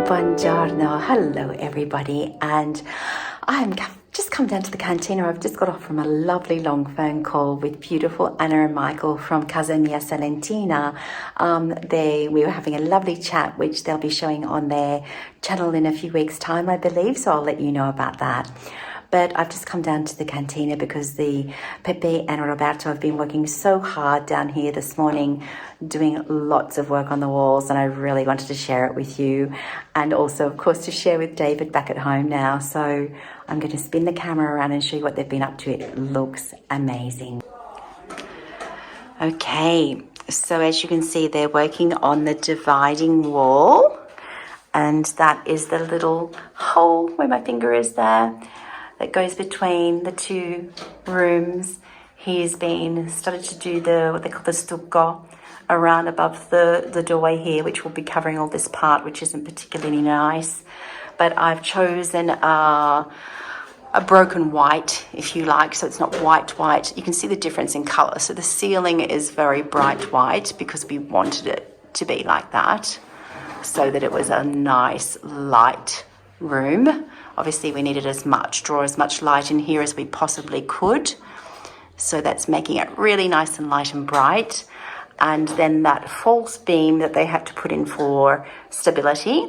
Buongiorno, hello everybody, and I'm just come down to the cantina. I've just got off from a lovely long phone call with beautiful Anna and Michael from Casa Mia Salentina. We were having a lovely chat, which they'll be showing on their channel in a few weeks' time, I believe, so I'll let you know about that. But I've just come down to the cantina because the Pepe and Roberto have been working so hard down here this morning, doing lots of work on the walls, and I really wanted to share it with you, and also, of course, to share with David back at home now. So I'm going to spin the camera around and show you what they've been up to. It looks amazing. Okay, so as you can see, they're working on the dividing wall, and that is the little hole where my finger is there that goes between the two rooms. He's been started to do what they call the stucco around above the doorway here, which will be covering all this part, which isn't particularly nice. But I've chosen a broken white, if you like, so it's not white. You can see the difference in color. So the ceiling is very bright white because we wanted it to be like that, so that it was a nice light room. Obviously we needed draw as much light in here as we possibly could, so that's making it really nice and light and bright. And then that false beam that they had to put in for stability,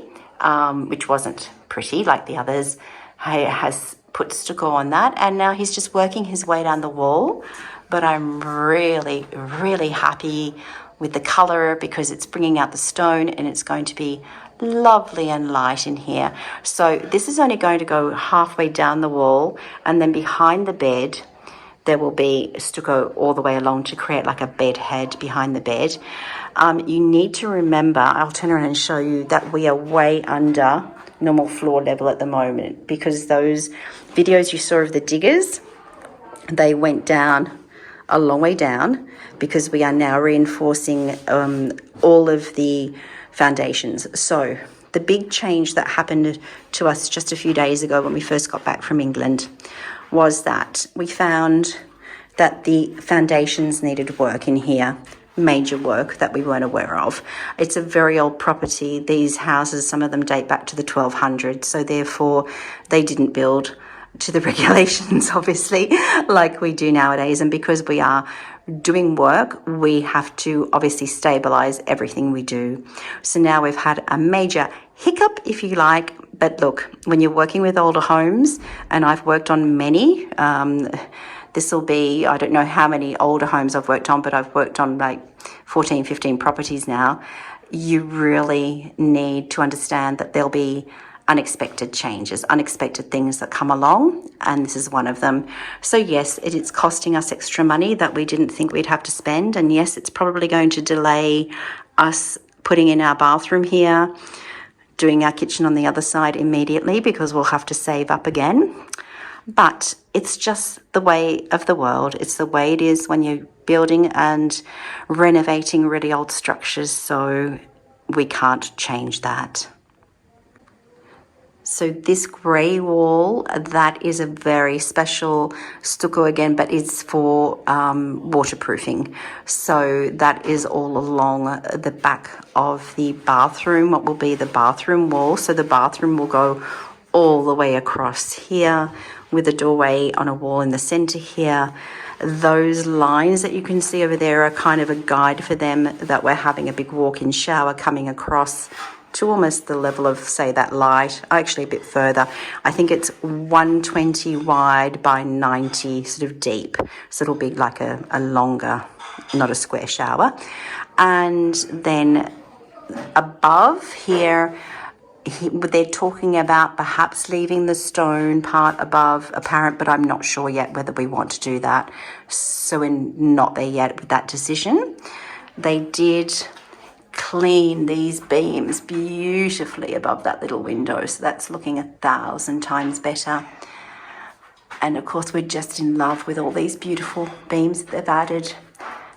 which wasn't pretty like the others, has put stucco on that, and now he's just working his way down the wall. But I'm really happy with the color because it's bringing out the stone, and it's going to be lovely and light in here. So this is only going to go halfway down the wall, and then behind the bed there will be stucco all the way along to create like a bed head behind the bed. You need to remember, I'll turn around and show you, that we are way under normal floor level at the moment, because those videos you saw of the diggers, they went down a long way down, because we are now reinforcing all of the foundations. So the big change that happened to us just a few days ago when we first got back from England was that we found that the foundations needed work in here, major work that we weren't aware of. It's a very old property. These houses, some of them date back to the 1200s, so therefore they didn't build to the regulations, obviously, like we do nowadays. And because we are doing work, we have to obviously stabilize everything we do. So now we've had a major hiccup, if you like. But look, when you're working with older homes, and I've worked on many, this will be, I don't know how many older homes I've worked on, but I've worked on like 14, 15 properties now. You really need to understand that there'll be unexpected changes, unexpected things that come along, and this is one of them. So yes, it's costing us extra money that we didn't think we'd have to spend, and yes, it's probably going to delay us putting in our bathroom here, doing our kitchen on the other side immediately, because we'll have to save up again. But it's just the way of the world. It's the way it is when you're building and renovating really old structures, so we can't change that. So this grey wall, that is a very special stucco again, but it's for waterproofing. So that is all along the back of the bathroom, what will be the bathroom wall. So the bathroom will go all the way across here, with a doorway on a wall in the centre here. Those lines that you can see over there are kind of a guide for them, that we're having a big walk-in shower coming across to almost the level of, say, that light, actually a bit further. I think it's 120 wide by 90 sort of deep. So it'll be like a longer, not a square shower. And then above here, they're talking about perhaps leaving the stone part above apparent, but I'm not sure yet whether we want to do that. So we're not there yet with that decision. They did clean these beams beautifully above that little window, so that's looking 1,000 times better. And of course, we're just in love with all these beautiful beams that they've added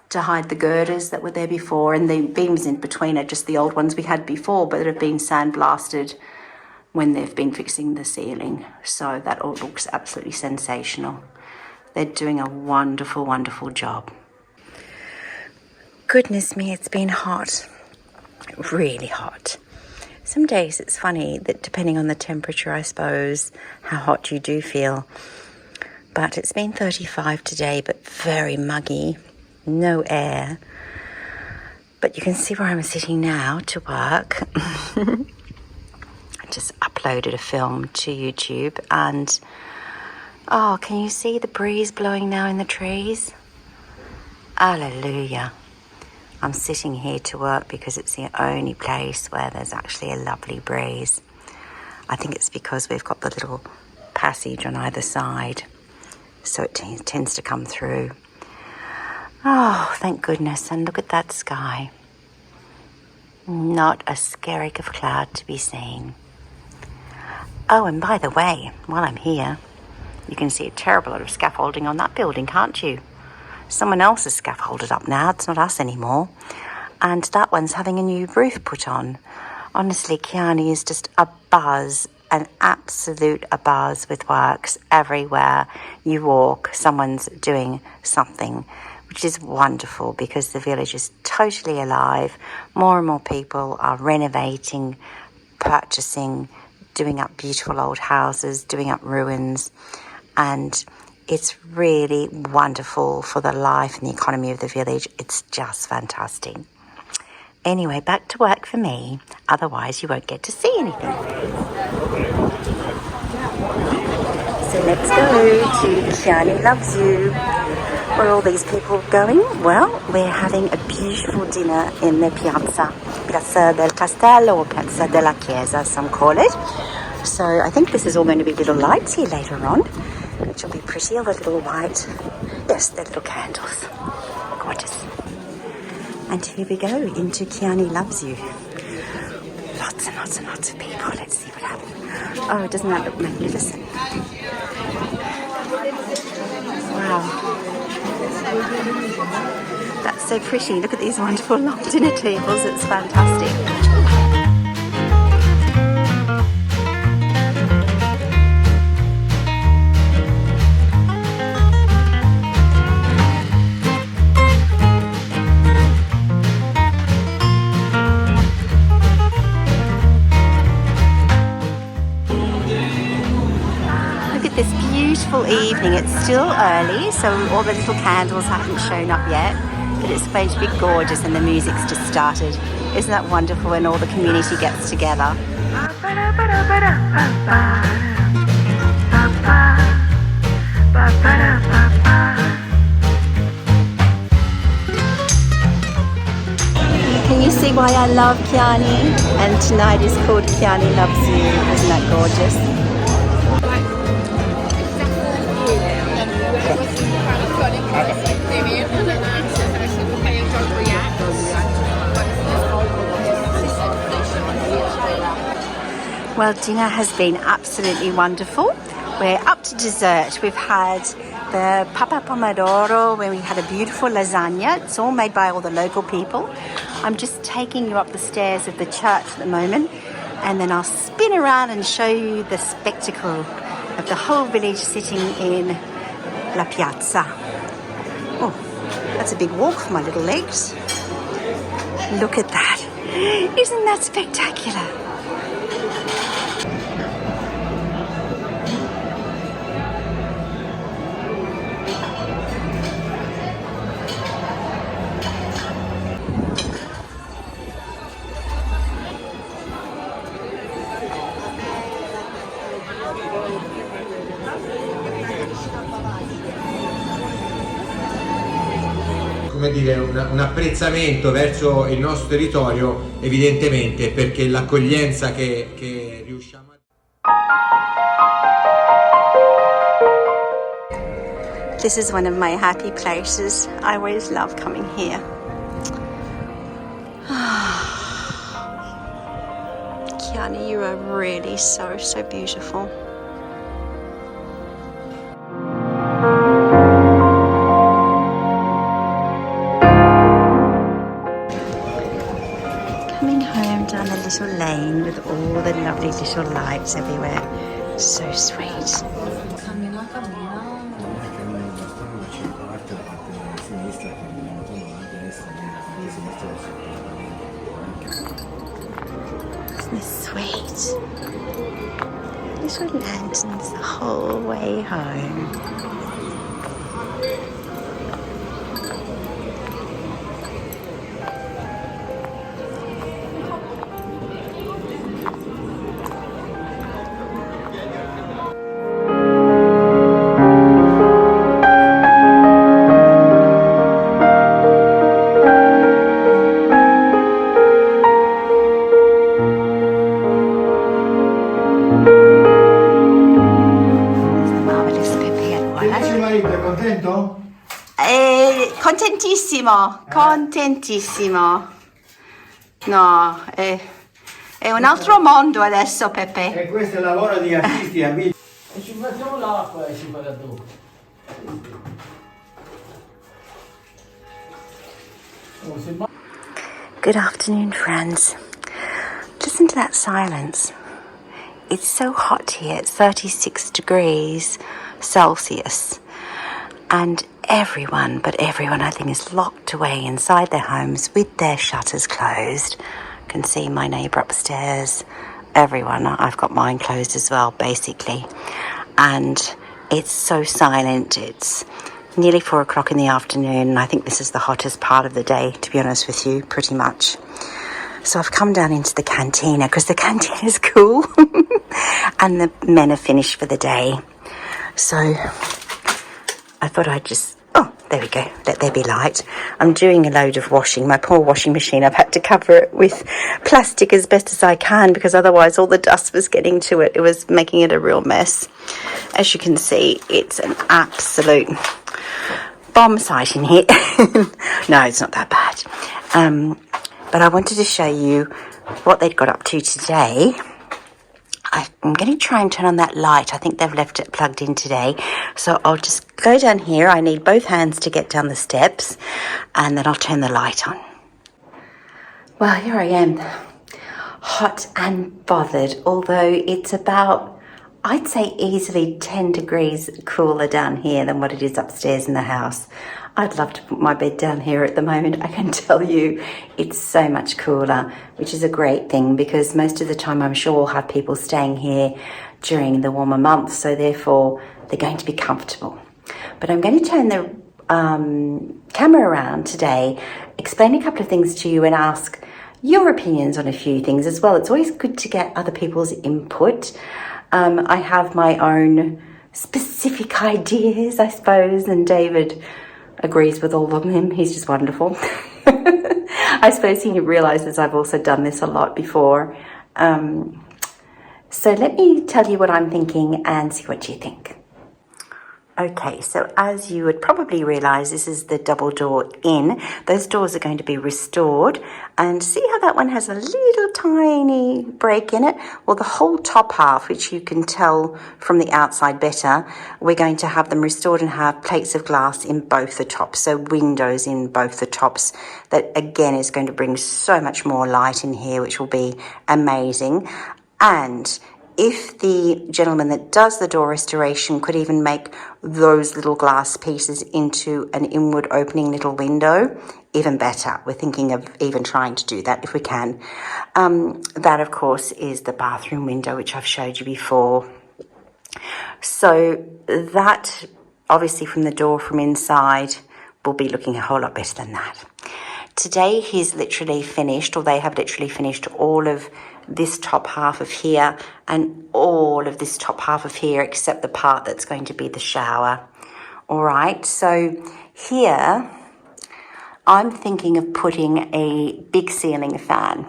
to hide the girders that were there before, and the beams in between are just the old ones we had before, but that have been sandblasted when they've been fixing the ceiling. So that all looks absolutely sensational. They're doing a wonderful job. Goodness me, it's been hot, really hot. Some days it's funny that depending on the temperature, I suppose, how hot you do feel. But it's been 35 today, but very muggy, no air. But you can see where I'm sitting now to work. I just uploaded a film to YouTube and, oh, can you see the breeze blowing now in the trees? Hallelujah. I'm sitting here to work because it's the only place where there's actually a lovely breeze. I think it's because we've got the little passage on either side, so it tends to come through. Oh, thank goodness. And look at that sky. Not a skerrick of cloud to be seen. Oh, and by the way, while I'm here, you can see a terrible lot of scaffolding on that building, can't you? Someone else has scaffolded up now. It's not us anymore. And that one's having a new roof put on. Honestly, Chianni is just abuzz, an absolute abuzz with works everywhere you walk. Someone's doing something, which is wonderful because the village is totally alive. More and more people are renovating, purchasing, doing up beautiful old houses, doing up ruins, and it's really wonderful for the life and the economy of the village. It's just fantastic. Anyway, back to work for me, otherwise you won't get to see anything. So let's go to Chianni Loves You. Where are all these people going? Well, we're having a beautiful dinner in the piazza del Castello, or Piazza della Chiesa, some call it. So I think this is all going to be little lights here later on, which will be pretty. All the little white, yes, the little candles. Gorgeous. And here we go, into Chianni Loves You. Lots and lots and lots of people. Let's see what happens. Oh, doesn't that look magnificent? Wow. That's so pretty. Look at these wonderful long dinner tables. It's fantastic. This beautiful evening. It's still early, so all the little candles haven't shown up yet, but it's going to be gorgeous and the music's just started. Isn't that wonderful when all the community gets together? Can you see why I love Chianni? And tonight is called Chianni Loves You. Isn't that gorgeous? Well, dinner has been absolutely wonderful. We're up to dessert. We've had the Papa Pomodoro, where we had a beautiful lasagna. It's all made by all the local people. I'm just taking you up the stairs of the church at the moment, and then I'll spin around and show you the spectacle of the whole village sitting in La Piazza. Oh, that's a big walk for my little legs. Look at that. Isn't that spectacular? Come dire, un apprezzamento verso il nostro territorio, evidentemente perché l'accoglienza che riusciamo a... This is one of my happy places. I always love coming here. Chianni, you are really so beautiful. Down a little lane with all the lovely little lights everywhere. So sweet. Isn't this Little lanterns the whole way home. Contentissimo, contentissimo. No, è un altro mondo adesso, Peppe. E questo è il lavoro di artisti, amici. E ci facciamo l'acqua e si paga dopo. Good afternoon, friends. Listen to that silence. It's so hot here, it's 36 degrees Celsius. And everyone, but everyone I think, is locked away inside their homes with their shutters closed. You can see my neighbour upstairs. Everyone, I've got mine closed as well, basically. And it's so silent. It's nearly 4 o'clock in the afternoon, and I think this is the hottest part of the day, to be honest with you, pretty much. So I've come down into the cantina because the cantina is cool and the men are finished for the day. So I thought I'd just, oh, there we go, let there be light. I'm doing a load of washing. My poor washing machine, I've had to cover it with plastic as best as I can because otherwise all the dust was getting to it. It was making it a real mess. As you can see, it's an absolute bomb site in here. No, it's not that bad. But I wanted to show you what they'd got up to today. I'm going to try and turn on that light. I think they've left it plugged in today. So I'll just go down here. I need both hands to get down the steps, and then I'll turn the light on. Well, here I am, hot and bothered, although it's about, I'd say, easily 10 degrees cooler down here than what it is upstairs in the house. I'd love to put my bed down here at the moment. I can tell you it's so much cooler, which is a great thing because most of the time I'm sure we'll have people staying here during the warmer months, so therefore they're going to be comfortable. But I'm going to turn the camera around today, explain a couple of things to you and ask your opinions on a few things as well. It's always good to get other people's input. I have my own specific ideas, I suppose, and David agrees with all of them. He's just wonderful. I suppose he realizes I've also done this a lot before. So let me tell you what I'm thinking and see what you think. Okay, so as you would probably realize, this is the double door in. Those doors are going to be restored, and see how that one has a little tiny break in it? Well, the whole top half, which you can tell from the outside better, we're going to have them restored and have plates of glass in both the tops, so windows in both the tops. That again is going to bring so much more light in here, which will be amazing. And if the gentleman that does the door restoration could even make those little glass pieces into an inward opening little window, even better. We're thinking of even trying to do that if we can. That, of course, is the bathroom window, which I've showed you before. So that, obviously, from the door from inside, will be looking a whole lot better than that. Today, he's literally finished, or they have literally finished all of this top half of here and all of this top half of here, except the part that's going to be the shower. All right, so here I'm thinking of putting a big ceiling fan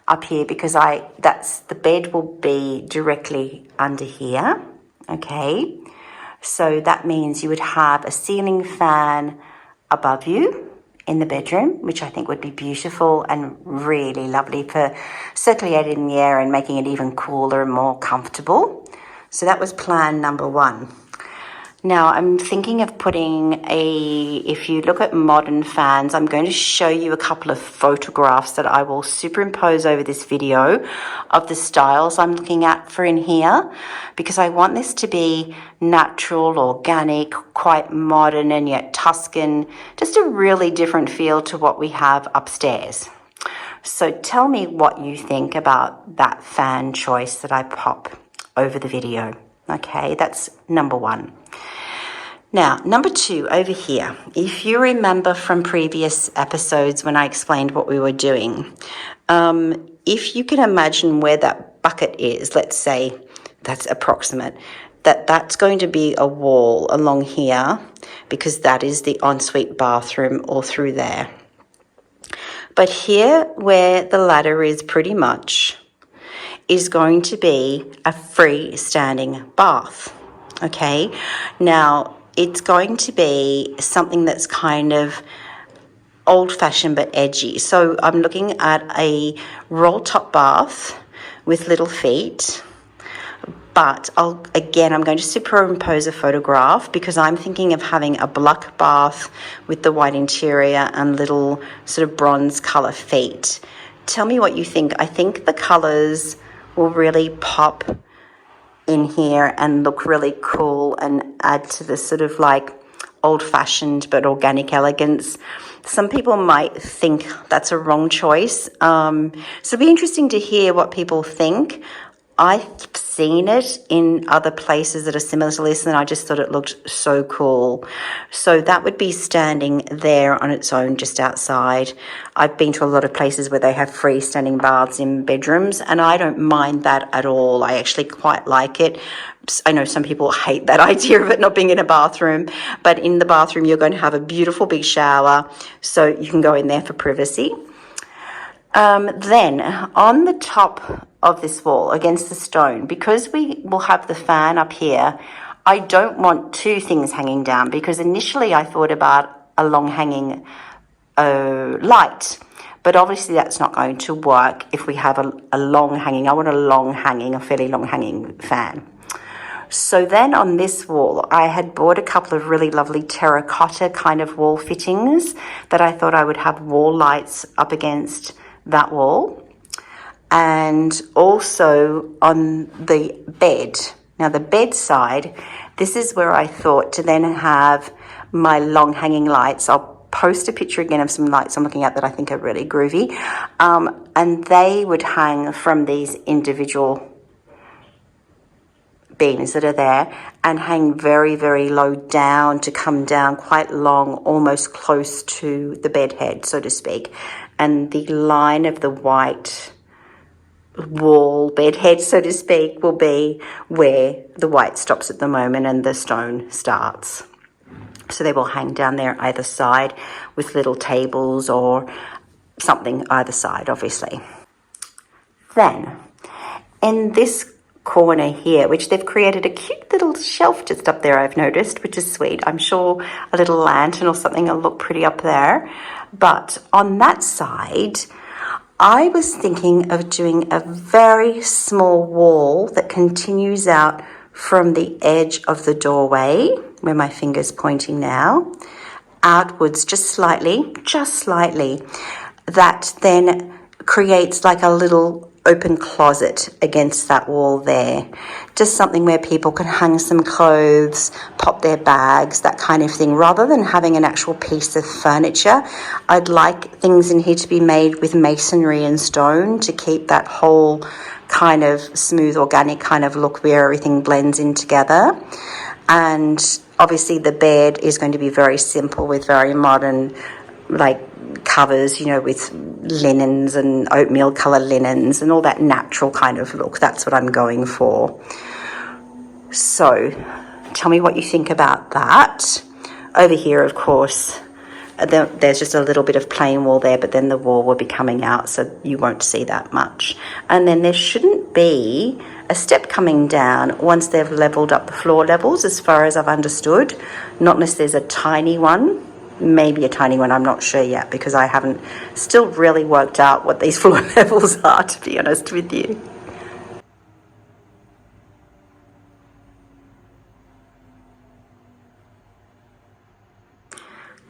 up here because that's the bed will be directly under here. Okay, so that means you would have a ceiling fan above you in the bedroom, which I think would be beautiful and really lovely for circulating the air and making it even cooler and more comfortable. So that was plan number one. Now I'm thinking of putting if you look at modern fans, I'm going to show you a couple of photographs that I will superimpose over this video of the styles I'm looking at for in here, because I want this to be natural, organic, quite modern and yet Tuscan, just a really different feel to what we have upstairs. So tell me what you think about that fan choice that I pop over the video. Okay, that's number one. Now, number two, over here, if you remember from previous episodes when I explained what we were doing, if you can imagine where that bucket is, let's say that's approximate, that's going to be a wall along here because that is the ensuite bathroom or through there. But here where the ladder is pretty much is going to be a freestanding bath. Okay, now it's going to be something that's kind of old-fashioned but edgy. So I'm looking at a roll-top bath with little feet, but I'm going to superimpose a photograph because I'm thinking of having a black bath with the white interior and little sort of bronze colour feet. Tell me what you think. I think the colours will really pop in here and look really cool and add to the sort of like old-fashioned but organic elegance. Some people might think that's a wrong choice. So it'll be interesting to hear what people think. I've seen it in other places that are similar to this, and I just thought it looked so cool. So that would be standing there on its own just outside. I've been to a lot of places where they have freestanding baths in bedrooms, and I don't mind that at all. I actually quite like it. I know some people hate that idea of it not being in a bathroom, but in the bathroom you're going to have a beautiful big shower, so you can go in there for privacy. Then on the top of this wall against the stone, because we will have the fan up here, I don't want two things hanging down because initially I thought about a long hanging light, but obviously that's not going to work if we have a long hanging. I want a fairly long hanging fan. So then on this wall, I had bought a couple of really lovely terracotta kind of wall fittings that I thought I would have wall lights up against that wall. And also on the bed. Now the bed side, this is where I thought to then have my long hanging lights. I'll post a picture again of some lights I'm looking at that I think are really groovy. And they would hang from these individual beams that are there and hang very, very low down to come down quite long, almost close to the bed head, so to speak. And the line of the white wall bed head, so to speak, will be where the white stops at the moment and the stone starts. So they will hang down there either side with little tables or something either side, obviously. Then in this corner here, which they've created a cute little shelf just up there, I've noticed, which is sweet. I'm sure a little lantern or something will look pretty up there. But on that side, I was thinking of doing a very small wall that continues out from the edge of the doorway, where my finger's pointing now, outwards just slightly, that then creates like a little open closet against that wall there. Just something where people can hang some clothes, pop their bags, that kind of thing. Rather than having an actual piece of furniture, I'd like things in here to be made with masonry and stone to keep that whole kind of smooth, organic kind of look where everything blends in together. And obviously the bed is going to be very simple with very modern, like, covers, with linens and oatmeal colour linens and all that natural kind of look. That's what I'm going for. So tell me what you think about that. Over here, of course, there's just a little bit of plain wall there, but then the wall will be coming out, so you won't see that much. And then there shouldn't be a step coming down once they've levelled up the floor levels, as far as I've understood. Not unless there's a tiny one. Maybe a tiny one, I'm not sure yet, because I haven't still really worked out what these floor levels are, to be honest with you.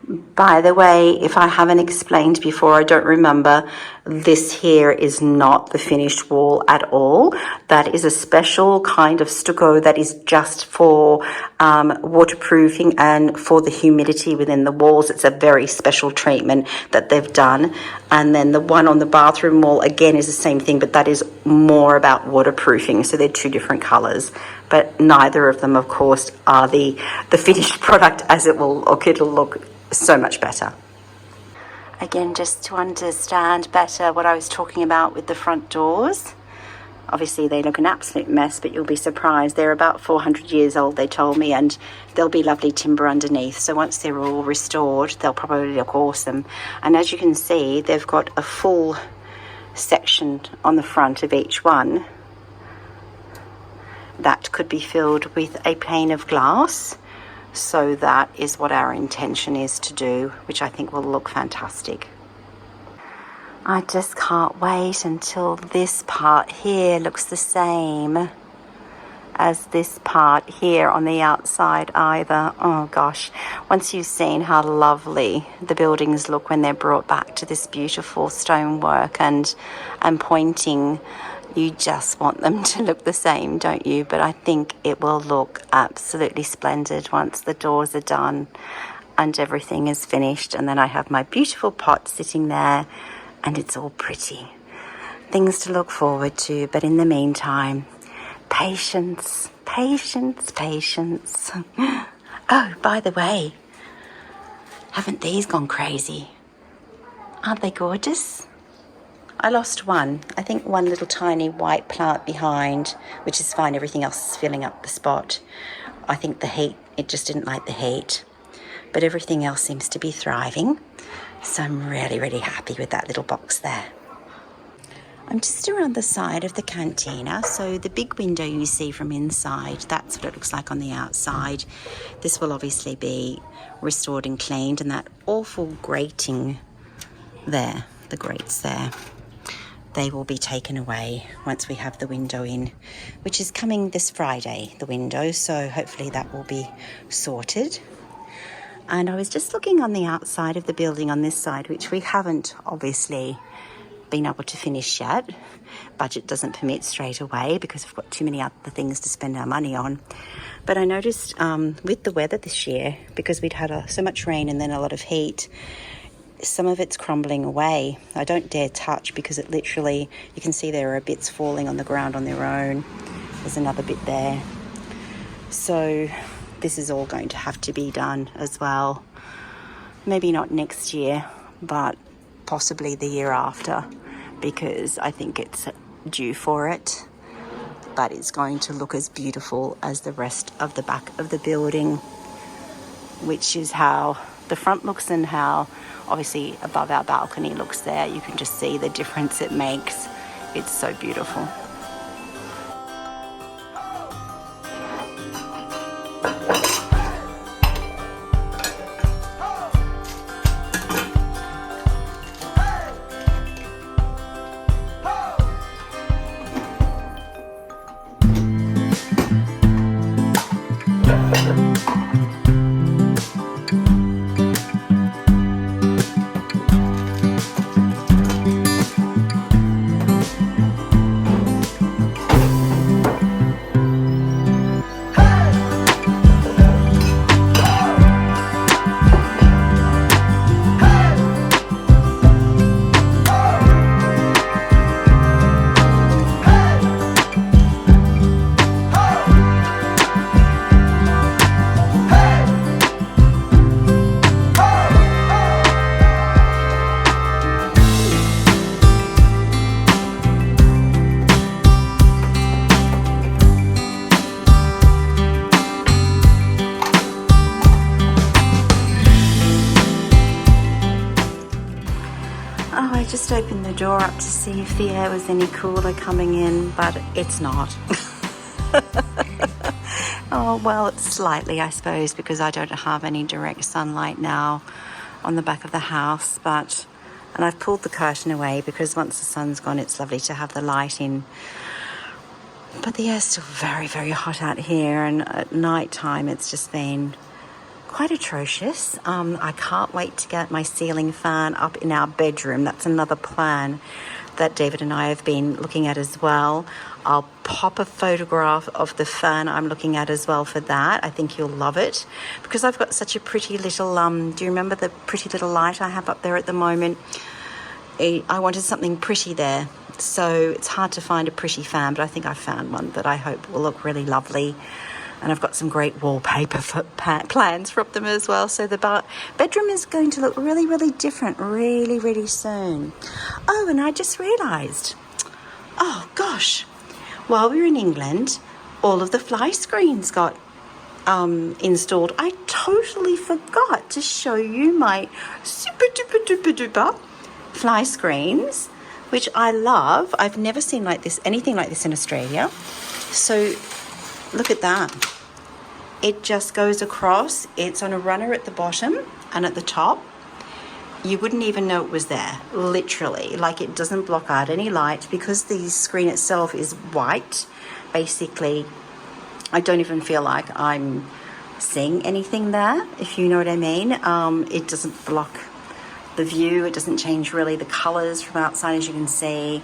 By the way, if I haven't explained before, I don't remember, this here is not the finished wall at all. That is a special kind of stucco that is just for waterproofing and for the humidity within the walls. It's a very special treatment that they've done. And then the one on the bathroom wall, again, is the same thing, but that is more about waterproofing. So they're two different colours. But neither of them, of course, are the finished product, as it will look. It'll look so much better. Again, just to understand better what I was talking about with the front doors. Obviously, they look an absolute mess, but you'll be surprised. They're about 400 years old, they told me, and there'll be lovely timber underneath. So once they're all restored, they'll probably look awesome. And as you can see, they've got a full section on the front of each one that could be filled with a pane of glass. So that is what our intention is to do, which I think will look fantastic. I just can't wait until this part here looks the same as this part here on the outside either. Oh gosh, once you've seen how lovely the buildings look when they're brought back to this beautiful stonework and pointing, you just want them to look the same, don't you? But I think it will look absolutely splendid once the doors are done and everything is finished. And then I have my beautiful pot sitting there and it's all pretty. Things to look forward to, but in the meantime, patience, patience, patience. Oh, by the way, haven't these gone crazy? Aren't they gorgeous? I lost one. I think one little tiny white plant behind, which is fine. Everything else is filling up the spot. I think the heat, it just didn't like the heat. But everything else seems to be thriving. So I'm really, really happy with that little box there. I'm just around the side of the cantina. So the big window you see from inside, that's what it looks like on the outside. This will obviously be restored and cleaned, and that awful grating there, the grates there, they will be taken away once we have the window in, which is coming this Friday, the window. So hopefully that will be sorted. And I was just looking on the outside of the building on this side, which we haven't obviously been able to finish yet. Budget doesn't permit straight away because we've got too many other things to spend our money on. But I noticed with the weather this year, because we'd had so much rain and then a lot of heat, some of it's crumbling away. I don't dare touch because it literally, you can see there are bits falling on the ground on their own. There's another bit there. So this is all going to have to be done as well. Maybe not next year, but possibly the year after, because I think it's due for it. But it's going to look as beautiful as the rest of the back of the building, which is how the front looks and how obviously above our balcony looks there. You can just see the difference it makes. It's so beautiful. Just opened the door up to see if the air was any cooler coming in, but it's not. Oh, well, it's slightly, I suppose, because I don't have any direct sunlight now on the back of the house, and I've pulled the curtain away because once the sun's gone, it's lovely to have the light in. But the air's still very, very hot out here, and at night time it's just been quite atrocious. I can't wait to get my ceiling fan up in our bedroom. That's another plan that David and I have been looking at as well. I'll pop a photograph of the fan I'm looking at as well for that. I think you'll love it because I've got such a pretty little, do you remember the pretty little light I have up there at the moment? I wanted something pretty there. So it's hard to find a pretty fan, but I think I found one that I hope will look really lovely. And I've got some great wallpaper plans from them as well. So the bedroom is going to look really, really different really, really soon. Oh, and I just realised, oh gosh, while we were in England, all of the fly screens got installed. I totally forgot to show you my super duper duper duper fly screens, which I love. I've never seen anything like this in Australia. So look at that. It just goes across. It's on a runner at the bottom and at the top. You wouldn't even know it was there, literally. Like, it doesn't block out any light because the screen itself is white. Basically, I don't even feel like I'm seeing anything there, if you know what I mean. It doesn't block the view. It doesn't change really the colours from outside, as you can see.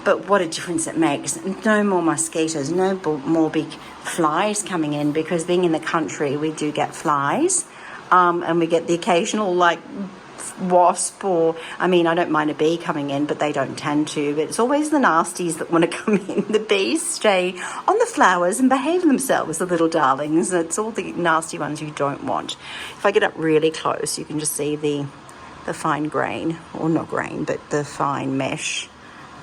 But what a difference it makes. No more mosquitoes, no more big flies coming in, because being in the country, we do get flies. And we get the occasional, like, wasp, or, I mean, I don't mind a bee coming in, but they don't tend to. But it's always the nasties that want to come in. The bees stay on the flowers and behave themselves, the little darlings. It's all the nasty ones you don't want. If I get up really close, you can just see the fine grain, or not grain, but the fine mesh.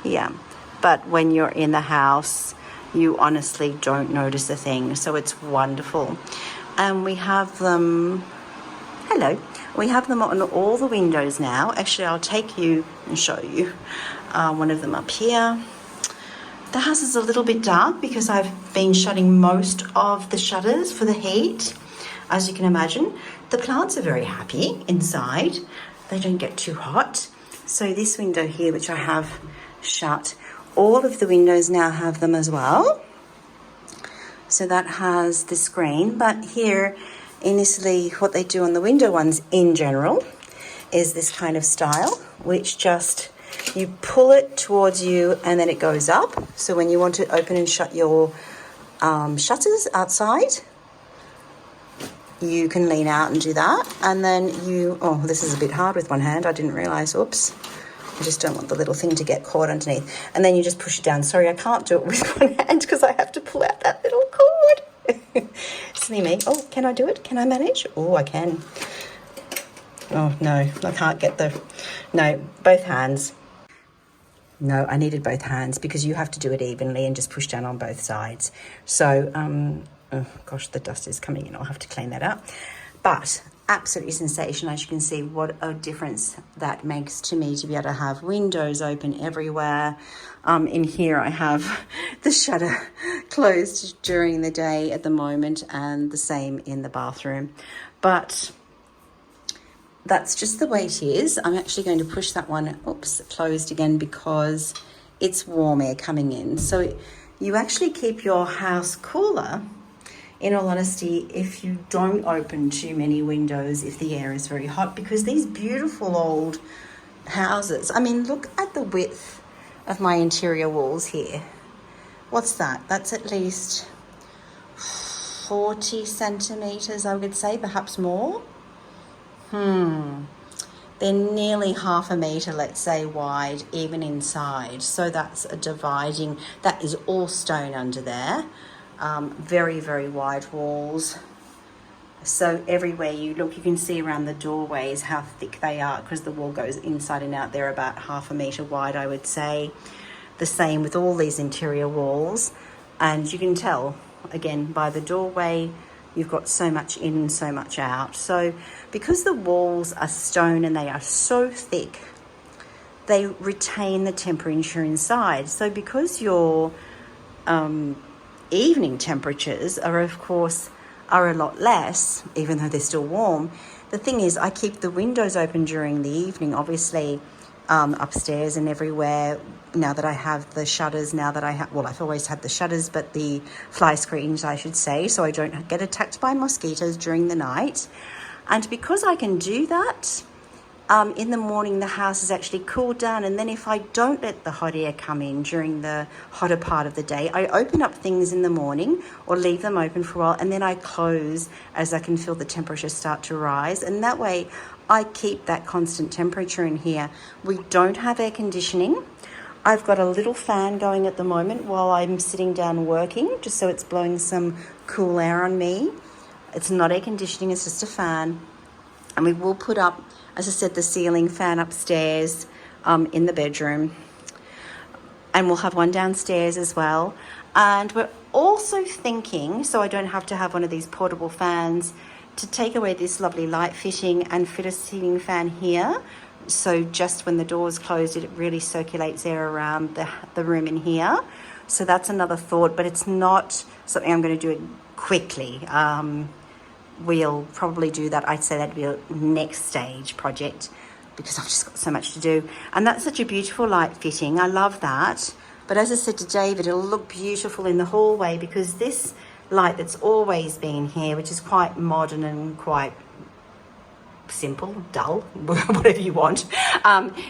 Yeah. But when you're in the house, you honestly don't notice a thing. So it's wonderful. And we have them, hello, we have them on all the windows now. Actually, I'll take you and show you one of them up here. The house is a little bit dark because I've been shutting most of the shutters for the heat. As you can imagine, the plants are very happy inside. They don't get too hot. So this window here, which I have shut, all of the windows now have them as well. So that has the screen. But here in Italy, what they do on the window ones in general is this kind of style, which just, you pull it towards you and then it goes up. So when you want to open and shut your shutters outside, you can lean out and do that. And then you, oh, this is a bit hard with one hand. I didn't realise, oops. I just don't want the little thing to get caught underneath. And then you just push it down. Sorry, I can't do it with one hand because I have to pull out that little cord. Silly me. Oh, can I do it? Can I manage? Oh, I can. Oh, no, I can't get no, both hands. No, I needed both hands because you have to do it evenly and just push down on both sides. So, oh gosh, the dust is coming in. I'll have to clean that up. But absolutely sensational. As you can see, what a difference that makes to me to be able to have windows open everywhere. In here I have the shutter closed during the day at the moment, and the same in the bathroom. But that's just the way it is. I'm actually going to push that one, oops, closed again, because it's warm air coming in. So you actually keep your house cooler, in all honesty, if you don't open too many windows, if the air is very hot, because these beautiful old houses, I mean, look at the width of my interior walls here. What's that? That's at least 40 centimeters, I would say, perhaps more. They're nearly half a meter, let's say, wide, even inside. So that's a dividing, that is all stone under there. Very, very wide walls. So everywhere you look, you can see around the doorways how thick they are, because the wall goes inside and out. They're about half a meter wide, I would say. The same with all these interior walls. And you can tell, again, by the doorway, you've got so much in and so much out. So because the walls are stone and they are so thick, they retain the temperature inside. So because your evening temperatures are, of course, are a lot less, even though they're still warm. The thing is, I keep the windows open during the evening, obviously, upstairs and everywhere. Now that I have the shutters, I've always had the shutters, but the fly screens, I should say, so I don't get attacked by mosquitoes during the night. And because I can do that, in the morning, the house is actually cooled down. And then if I don't let the hot air come in during the hotter part of the day, I open up things in the morning or leave them open for a while. And then I close as I can feel the temperature start to rise. And that way I keep that constant temperature in here. We don't have air conditioning. I've got a little fan going at the moment while I'm sitting down working, just so it's blowing some cool air on me. It's not air conditioning, it's just a fan. And we will put up, as I said, the ceiling fan upstairs in the bedroom. And we'll have one downstairs as well. And we're also thinking, so I don't have to have one of these portable fans, to take away this lovely light fitting and fit a ceiling fan here. So just when the door's closed, it really circulates air around the room in here. So that's another thought, but it's not something I'm going to do quickly. We'll probably do that. I'd say that'd be a next stage project because I've just got so much to do. And that's such a beautiful light fitting. I love that. But as I said to David, it'll look beautiful in the hallway because this light that's always been here, which is quite modern and quite simple, dull, whatever you want.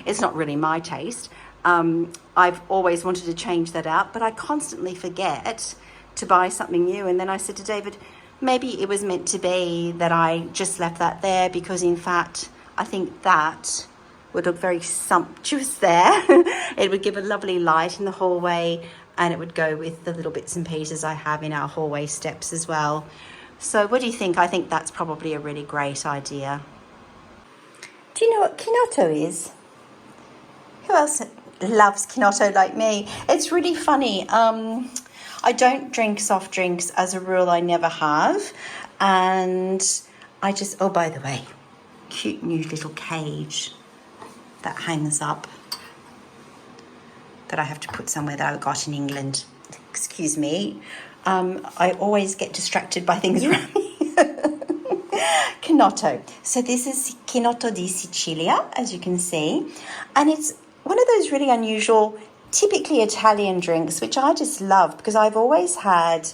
It's not really my taste. I've always wanted to change that out, but I constantly forget to buy something new. And then I said to David, maybe it was meant to be that I just left that there because in fact, I think that would look very sumptuous there. It would give a lovely light in the hallway and it would go with the little bits and pieces I have in our hallway steps as well. So what do you think? I think that's probably a really great idea. Do you know what Chianti is? Who else loves Chianti like me? It's really funny. I don't drink soft drinks as a rule. I never have. And I just, oh, by the way, cute new little cage that hangs up that I have to put somewhere that I got in England. Excuse me. I always get distracted by things around me. Chianti. So this is Chianti di Sicilia, as you can see. And it's one of those really unusual, typically Italian drinks, which I just love because I've always had,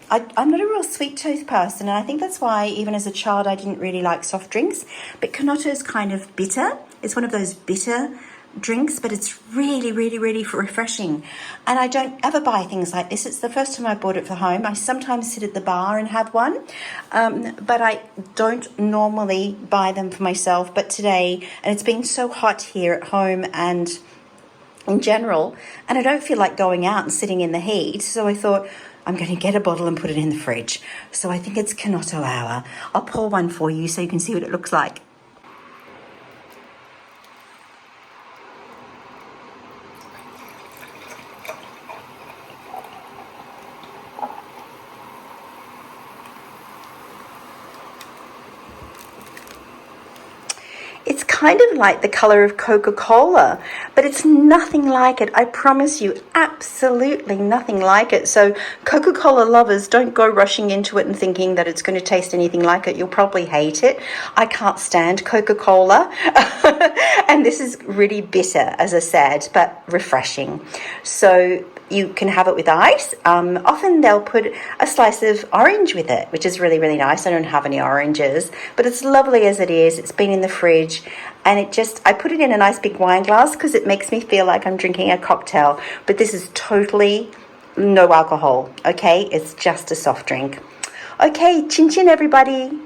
I'm not a real sweet tooth person, and I think that's why even as a child I didn't really like soft drinks. But Chianti is kind of bitter. It's one of those bitter drinks, but it's really, really, really refreshing. And I don't ever buy things like this. It's the first time I bought it for home. I sometimes sit at the bar and have one, but I don't normally buy them for myself. But today, and it's been so hot here at home and in general, and I don't feel like going out and sitting in the heat, so I thought I'm going to get a bottle and put it in the fridge. So I think it's Chianti hour. I'll pour one for you so you can see what it looks like. It's kind of like the colour of Coca-Cola, but it's nothing like it. I promise you, absolutely nothing like it. So Coca-Cola lovers, don't go rushing into it and thinking that it's going to taste anything like it. You'll probably hate it. I can't stand Coca-Cola. And this is really bitter, as I said, but refreshing. So you can have it with ice. Often they'll put a slice of orange with it, which is really, really nice. I don't have any oranges, but it's lovely as it is. It's been in the fridge, and I put it in a nice big wine glass because it makes me feel like I'm drinking a cocktail. But this is totally no alcohol, okay? It's just a soft drink. Okay, chin chin, everybody.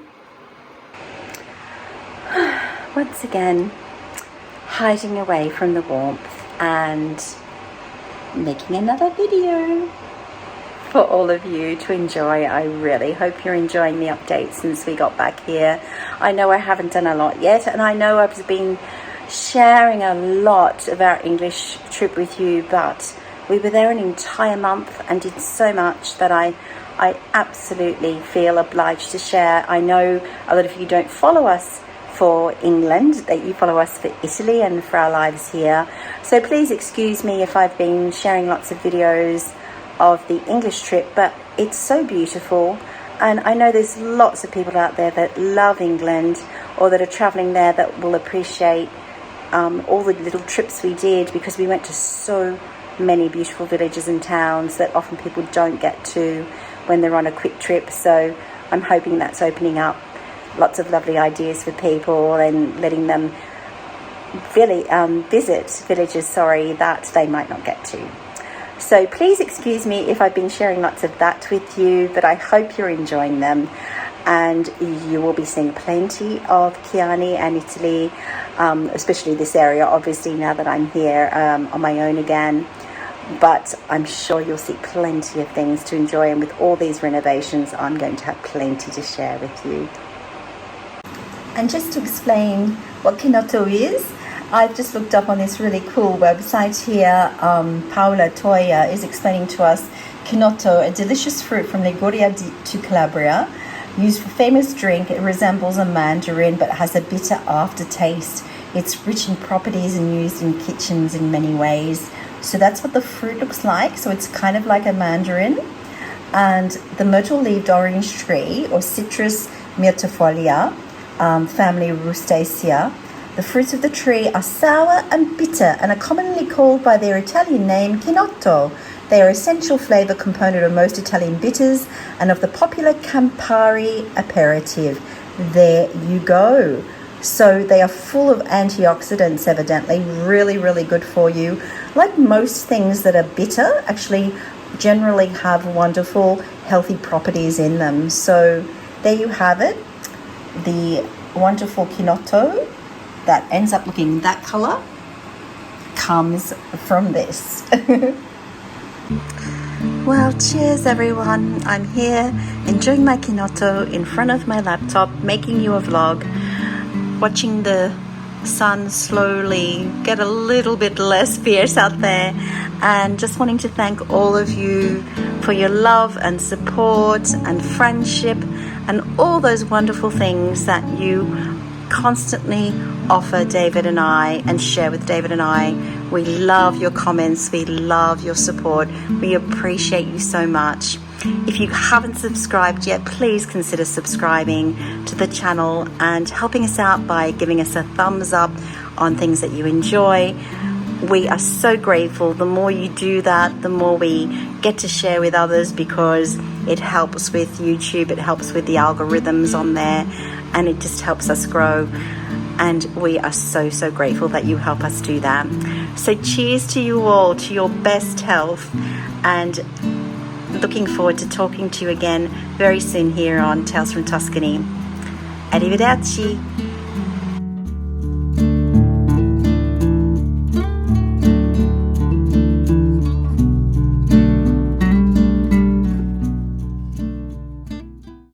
Once again, hiding away from the warmth and making another video for all of you to enjoy. I really hope you're enjoying the updates since we got back here. I know I haven't done a lot yet, and I know I've been sharing a lot of our English trip with you, but we were there an entire month and did so much that I absolutely feel obliged to share. I know a lot of you don't follow us for England, that you follow us for Italy and for our lives here. So please excuse me if I've been sharing lots of videos of the English trip, but it's so beautiful, and I know there's lots of people out there that love England or that are travelling there that will appreciate all the little trips we did, because we went to so many beautiful villages and towns that often people don't get to when they're on a quick trip. So I'm hoping that's opening up lots of lovely ideas for people and letting them really visit villages, that they might not get to. So please excuse me if I've been sharing lots of that with you, but I hope you're enjoying them, and you will be seeing plenty of Chianni and Italy, especially this area, obviously, now that I'm here on my own again. But I'm sure you'll see plenty of things to enjoy, and with all these renovations, I'm going to have plenty to share with you. And just to explain what Chinotto is, I've just looked up on this really cool website here. Paola Toya is explaining to us Chinotto, a delicious fruit from Liguria to Calabria, used for famous drink. It resembles a mandarin but has a bitter aftertaste. It's rich in properties and used in kitchens in many ways. So that's what the fruit looks like. So it's kind of like a mandarin. And the myrtle-leaved orange tree, or Citrus myrtifolia, family Rustaceae. The fruits of the tree are sour and bitter and are commonly called by their Italian name Chinotto. They are essential flavor component of most Italian bitters and of the popular Campari aperitif. There you go. So they are full of antioxidants, evidently, really, really good for you. Like most things that are bitter, actually generally have wonderful, healthy properties in them. So there you have it, the wonderful Chinotto that ends up looking that color comes from this. Well, cheers everyone. I'm here enjoying my Chinotto in front of my laptop, making you a vlog, watching the sun slowly get a little bit less fierce out there, and just wanting to thank all of you for your love and support and friendship and all those wonderful things that you constantly offer David and I and share with David and I. We love your comments, we love your support, we appreciate you so much. If you haven't subscribed yet, please consider subscribing to the channel and helping us out by giving us a thumbs up on things that you enjoy. We are so grateful. The more you do that, the more we get to share with others, because it helps with YouTube, it helps with the algorithms on there, and it just helps us grow. And we are so, so grateful that you help us do that. So cheers to you all, to your best health, and looking forward to talking to you again very soon here on Tales from Tuscany. Arrivederci.